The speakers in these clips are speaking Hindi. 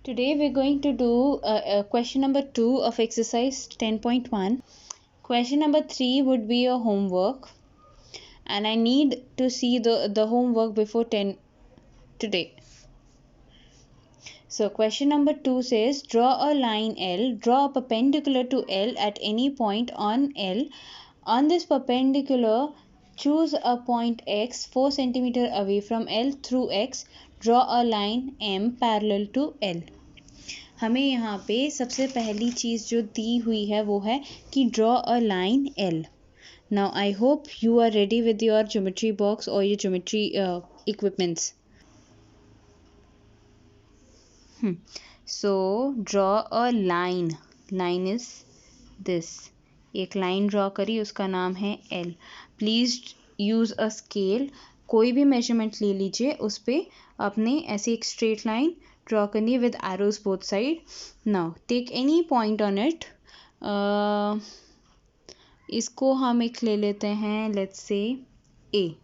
Today we're going to do question number 2 of exercise 10.1. Question number 3 would be your homework, and I need to see the homework before 10 today. So question number 2 says, draw a line L, draw a perpendicular to L at any point on L. On this perpendicular, choose a point X 4 cm away from L through X. Draw a line M parallel to L. हमें यहाँ पे सबसे पहली चीज़ जो दी हुई है वो है कि draw a line L. Now I hope you are ready with your geometry box और your geometry equipments. So draw a line. Line is this. एक लाइन ड्रॉ करी, उसका नाम है L. Please use a scale. कोई भी मेजरमेंट ले लीजिए, उस पर आपने ऐसी एक स्ट्रेट लाइन ड्रॉ करनी है with arrows both side. Now take any point on it. इसको हम एक ले लेते हैं, लेट्स से ए.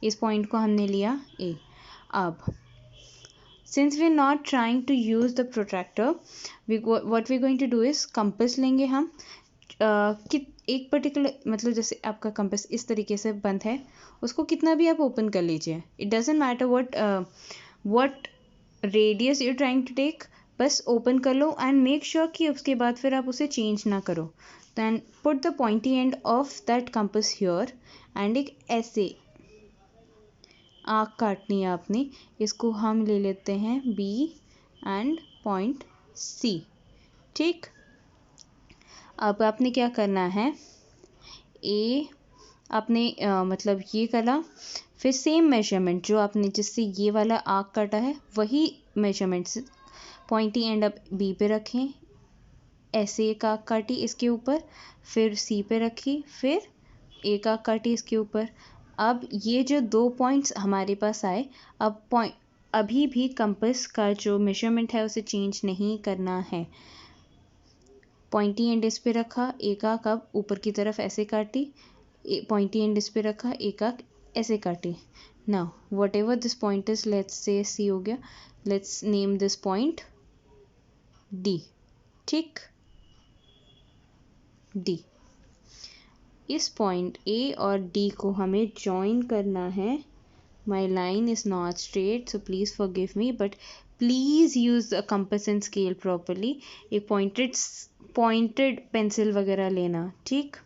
इस पॉइंट को हमने लिया ए. अब since we are not trying to use the protractor, what we going to do is compass लेंगे हम. कि एक पर्टिकुलर, मतलब जैसे आपका कंपास इस तरीके से बंद है, उसको कितना भी आप ओपन कर लीजिए. It doesn't matter what radius you trying to take, बस ओपन कर लो एंड मेक श्योर कि उसके बाद फिर आप उसे चेंज ना करो. Then put the pointy end of that compass here and एक ऐसे आँख काटनी है आपने. इसको हम ले लेते हैं बी एंड पॉइंट सी. ठीक. अब आपने क्या करना है, ए आपने मतलब ये करा, फिर सेम मेजरमेंट जो आपने जिससे ये वाला आर्क काटा है वही मेजरमेंट से पॉइंटी एंड अब बी पे रखें. ऐसे एक आर्क काटी इसके ऊपर, फिर सी पे रखी, फिर एक आर्क काटी इसके ऊपर. अब ये जो दो पॉइंट्स हमारे पास आए, अब पॉइंट अभी भी कंपास का जो मेजरमेंट है उसे चेंज नहीं करना है. पॉइंटी एंड इस पे रखा, एक आर्क अब ऊपर की तरफ ऐसे काटी, पॉइंटी एंड इस पे रखा, एक आर्क ऐसे काटी. Now whatever this point is, let's say C हो गया, let's name this point D. ठीक. डी. इस पॉइंट ए और डी को हमें ज्वाइन करना है. My line is not straight, so please forgive me, but please use the compass and scale properly. एक पॉइंटेड पेंसिल वगैरह लेना. ठीक.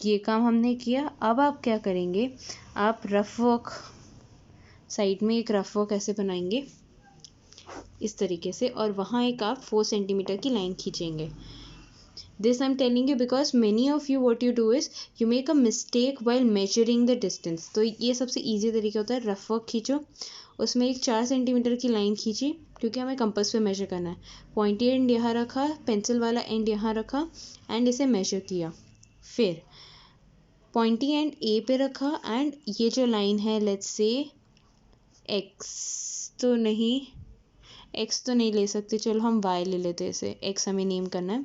ये काम हमने किया. अब आप क्या करेंगे, आप रफ वर्क साइड में एक रफ वर्क ऐसे बनाएंगे इस तरीके से, और वहाँ एक आप 4 सेंटीमीटर की लाइन खींचेंगे. This I am telling you because many of you what you do is you make a mistake while measuring the distance. तो ये सबसे ईजी तरीका होता है. रफ वर्क खींचो, उसमें एक 4 सेंटीमीटर की लाइन खींची, क्योंकि हमें कंपास पे मेजर करना है. पॉइंटी एंड यहाँ रखा, पेंसिल वाला एंड यहाँ रखा एंड इसे मेजर किया. फिर पॉइंटी एंड ए पे रखा एंड ये जो लाइन है, लेट्स से एक्स तो नहीं ले सकते, चलो हम वाई ले लेते हैं. इसे एक्स हमें नेम करना है.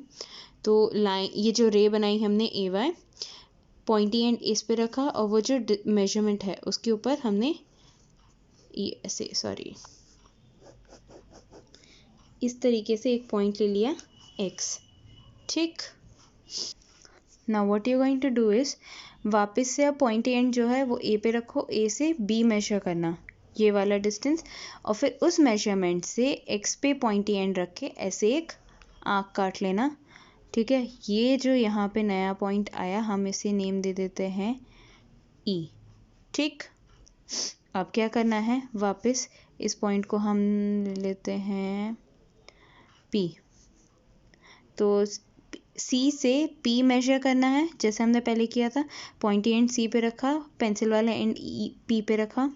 तो लाइन, ये जो रे बनाई हमने ए वाई, पॉइंटी एंड इस पे रखा, और वो जो मेजरमेंट है उसके ऊपर हमने ये ऐसे इस तरीके से एक पॉइंट ले लिया एक्स. ठीक. Now what you going to do is, वापस से आप पॉइंटी एंड जो है वो ए पे रखो, ए से बी मेजर करना ये वाला डिस्टेंस, और फिर उस मेजरमेंट से एक्स पे पॉइंटी एंड रख के ऐसे एक आँख काट लेना. ठीक है. ये जो यहाँ पे नया पॉइंट आया, हम इसे नेम दे देते हैं ई. ठीक. अब क्या करना है, वापस इस पॉइंट को हम लेते हैं पी. तो सी से पी मेजर करना है जैसे हमने पहले किया था. पॉइंटी एंड सी पे रखा, पेंसिल वाला एंड पी पे रखा,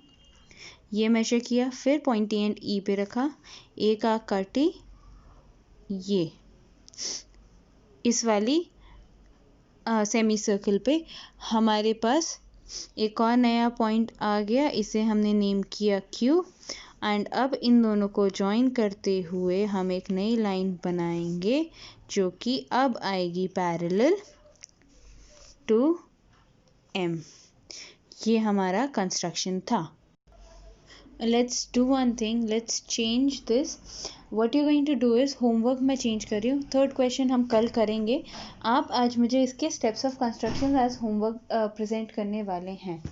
ये मेजर किया, फिर पॉइंटी एंड ई पे रखा, एक आँख काटी, ये इस वाली सेमी सर्कल पे हमारे पास एक और नया पॉइंट आ गया. इसे हमने नेम किया क्यू. एंड अब इन दोनों को ज्वाइन करते हुए हम एक नई लाइन बनाएंगे जो कि अब आएगी पैरेलल टू एम. ये हमारा कंस्ट्रक्शन था. Let's do one thing, let's change this. What you going to do is, homework मैं चेंज कर रही हूँ, थर्ड क्वेश्चन हम कल करेंगे। आप आज मुझे इसके steps of construction as homework present करने वाले हैं।